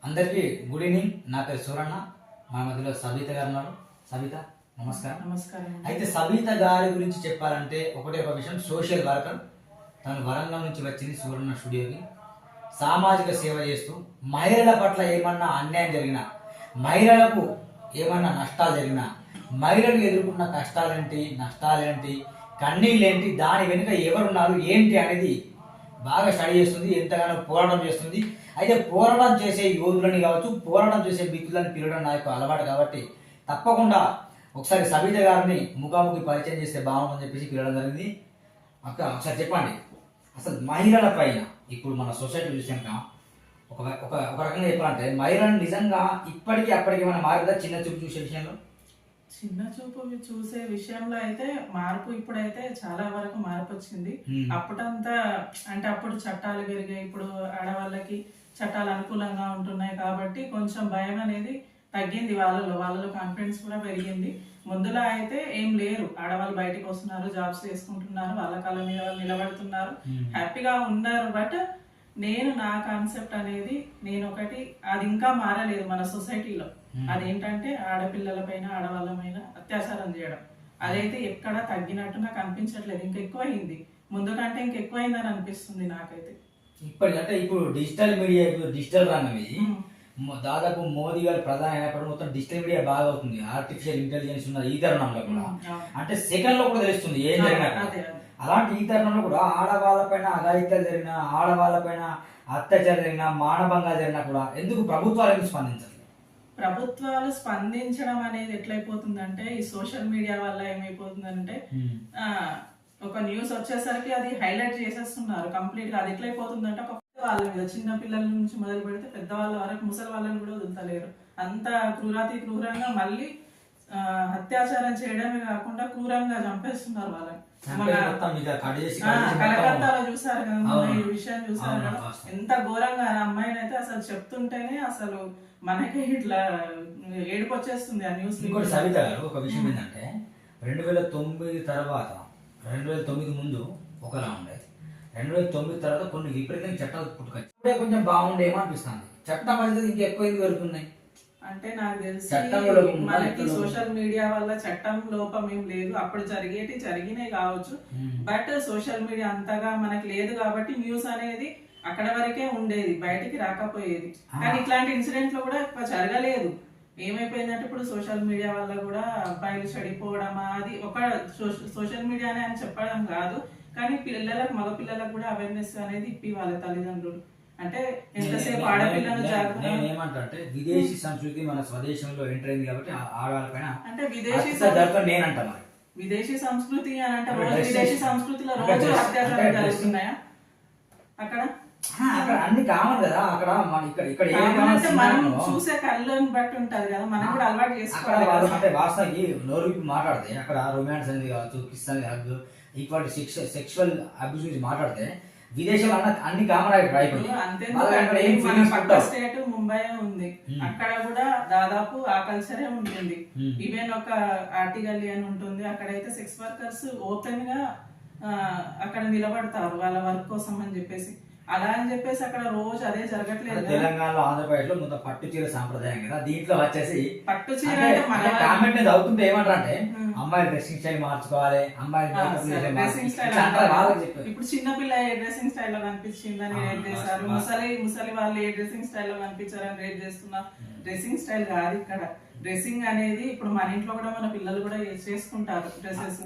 అందరికీ good evening. నా పేరు సూరన్న. మా మధ్యలో సబిత గారు ఉన్నారు. సబిత నమస్కారం. నమస్కారం. అయితే సబిత గారి గురించి చెప్పాలంటే ఒకటే ఒక విషయం, సోషల్ వర్కర్. తను వరంగల్ నుంచి వచ్చింది సూరన్న స్టూడియోకి. సామాజిక సేవ చేస్తూ మహిళల పట్ల ఏమన్నా అన్యాయం జరిగినా, మహిళలకు ఏమన్నా నష్టాలు జరిగినా, మహిళలు ఎదుర్కొన్న కష్టాలేంటి, నష్టాలేంటి, కన్నీళ్ళేంటి, దాని వెనుక ఎవరున్నారు ఏంటి అనేది బాగా స్టడీ చేస్తుంది, ఎంతగానో పోరాటం చేస్తుంది. అయితే పోరాటం చేసే యోధులని కావచ్చు, పోరాటం చేసే మిత్రులని పిలవడం నా యొక్క అలవాటు కాబట్టి తప్పకుండా ఒకసారి సబిత గారిని ముఖాముఖి పరిచయం చేస్తే బాగుందని చెప్పేసి పిలవడం జరిగింది. అక్క ఒకసారి చెప్పండి, అసలు మహిళల పైన ఇప్పుడు మన సొసైటీ చూసాక ఒక ఒక ఒక రకంగా చెప్పాలంటే మహిళలను నిజంగా ఇప్పటికీ అప్పటికి ఏమైనా మారిందా చిన్న చూపు చూసే విషయంలో? చిన్న చూపు చూసే విషయంలో అయితే మార్పు ఇప్పుడైతే చాలా వరకు మార్పు వచ్చింది. అప్పుడంతా అంటే అప్పుడు చట్టాలు పెరిగాయి, ఇప్పుడు ఆడవాళ్ళకి చట్టాలు అనుకూలంగా ఉంటున్నాయి కాబట్టి కొంచెం భయం అనేది తగ్గింది. వాళ్ళలో కాన్ఫిడెన్స్ కూడా పెరిగింది. ముందులా అయితే ఏం లేరు, ఆడవాళ్ళు బయటకు వస్తున్నారు, జాబ్స్ చేసుకుంటున్నారు, వాళ్ళ కాళ్ళ మీద వాళ్ళు నిలబడుతున్నారు, హ్యాపీగా ఉన్నారు. బట్ నా కాన్సెప్ట్ అనేది ఒకటి అది ఇంకా మారలేదు మన సొసైటీలో. అదేంటంటే ఆడపిల్లల పైన ఆడవాళ్ళ పైన అత్యాచారం చేయడం అదైతే ఎక్కడా తగ్గినట్టు నాకు అనిపించట్లేదు. ఇంకా ఎక్కువైంది, ముందు కంటే ఇంకా ఎక్కువైందని అనిపిస్తుంది నాకైతే. ఇప్పుడు డిజిటల్ మీడియా, డిజిటల్ రంగం ఇది దాదాపు మోదీ గారు ప్రధాని అయినప్పుడు మొత్తం డిజిటల్ మీడియా బాగా అవుతుంది. ఆర్టిఫిషియల్ ఇంటెలిజెన్స్ ఉన్నది ఈ తరుణంలో కూడా, అంటే సెకండ్ లో కూడా తెలుస్తుంది ఏం జరిగినా. అలాంటి ఈ తరుణంలో కూడా ఆడవాళ్ళపైన అఘాయిత్యాలు జరిగినా, ఆడవాళ్ళపైన అత్యాచారం జరిగినా, మానభంగాలు జరిగినా కూడా ఎందుకు ప్రభుత్వాలు స్పందించాలి? ప్రభుత్వాలు స్పందించడం అనేది ఎట్లయిపోతుందంటే ఈ సోషల్ మీడియా వల్ల ఏమైపోతుందంటే ఒక న్యూస్ వచ్చేసరికి అది హైలైట్ చేసేస్తున్నారు కంప్లీట్ గా. అది ఎట్లయిపోతుందంటే ఒక వాళ్ళ మీద చిన్న పిల్లల నుంచి మొదలు పెడితే పెద్దవాళ్ళ వరకు ముసలి వాళ్ళని కూడా వదులుతలేరు. అంత క్రూరంగా మళ్ళీ అత్యాచారం చేయడమే కాకుండా క్రూరంగా చంపేస్తున్నారు వాళ్ళని. కలకత్తాలో చూసారు కదా, ఈ విషయం చూసారు కదా, ఎంత ఘోరంగా. అమ్మాయిని అయితే అసలు చెప్తుంటేనే అసలు మనకి ఇట్లా ఏడుపు వచ్చేస్తుంది ఆ న్యూస్. ఇంకోటి సవిత గారు, ఒక విషయం ఏంటంటే 2009 తర్వాత 2009 ముందు ఒకలా ఉండేది, 2009 తర్వాత కొన్ని విపరీతంగా చట్టాలు పుట్టుకొచ్చి కొంచెం బాగుండేమో అనిపిస్తుంది. చట్టం అనేది ఇంకా ఎక్కువ పెరుగుతున్నాయి. అంటే నాకు తెలిసి మనకి సోషల్ మీడియా వల్ల చట్టం లోపం ఏం లేదు, అప్పుడు జరిగినాయి కావచ్చు. బట్ సోషల్ మీడియా అంతగా మనకి లేదు కాబట్టి న్యూస్ అనేది అక్కడ వరకే ఉండేది, బయటికి రాకపోయేది. కానీ ఇట్లాంటి ఇన్సిడెంట్ లో కూడా జరగలేదు. ఏమైపోయిందంటే ఇప్పుడు సోషల్ మీడియా వల్ల కూడా అబ్బాయిలు చెడిపోవడం, అది ఒక సోషల్ మీడియానే అని చెప్పడం కాదు, కానీ మగ పిల్లలకు కూడా అవేర్నెస్ అనేది వాళ్ళ తల్లిదండ్రులు అంటే ఎంతసేపు ఆడపిల్లలు ఏమంటే విదేశీ సంస్కృతి మన స్వదేశంలో ఎంటర్ అయింది కాబట్టి ఆడవాళ్ళపైన అంటే విదేశీ సంస్కృతి అని అంటే విదేశీ సంస్కృతిలో రోజు అత్యాచారాలు జరుగుతున్నాయా? అక్కడ అన్ని కామన్ కదా. అక్కడ మనం చూసే కళ్ళని బట్టి ఉంటది కదా, మనం కూడా అలవాటు చేసుకోవాలి. అంటే వాస్తవానికి నోరు మాట్లాడితే అక్కడ రొమాన్స్ అనేది కావచ్చు, కిస్ అనేది హగ్, ఈక్వాలిటీ, సెక్షువల్ అబ్యూస్ గురించి మాట్లాడితే విదేశాలు అన్ని కామన్ అయిపోయి. స్టేట్ ముంబై ఉంది, అక్కడ కూడా దాదాపు ఆ కల్చరే ఉంటుంది. ఈవెన్ ఒక ఆర్టికల్ అని ఉంటుంది, అక్కడైతే సెక్స్ వర్కర్స్ ఓపెన్ గా అక్కడ నిలబడతారు వాళ్ళ వర్క్ కోసం అని చెప్పేసి. అలా అని చెప్పేసి అక్కడ రోజు అదే జరగట్లేదు. తెలంగాణలో, ఆంధ్రప్రదేశ్ లో మొత్తం పట్టు చీర సాంప్రదాయం కదా, దీంట్లో వచ్చేసి పట్టు చీర కామెంట్ అవుతుంటే ఏమంటారంటే అమ్మాయి డ్రెస్సింగ్ స్టైల్ మార్చుకోవాలి, అమ్మాయి డ్రెస్సింగ్ స్టైల్. ఇప్పుడు చిన్న పిల్ల ఏ డ్రెస్సింగ్ స్టైల్ లో కనిపించిందని రేట్ చేశారు, ముసలి వాళ్ళు ఏ డ్రెస్సింగ్ స్టైల్ లో కనిపించారని రేట్ చేస్తున్నారు. డ్రెస్సింగ్ స్టైల్ కాదు ఇక్కడ. డ్రెస్సింగ్ అనేది ఇప్పుడు మన ఇంట్లో కూడా మన పిల్లలు కూడా చేసుకుంటారు డ్రెస్సెస్.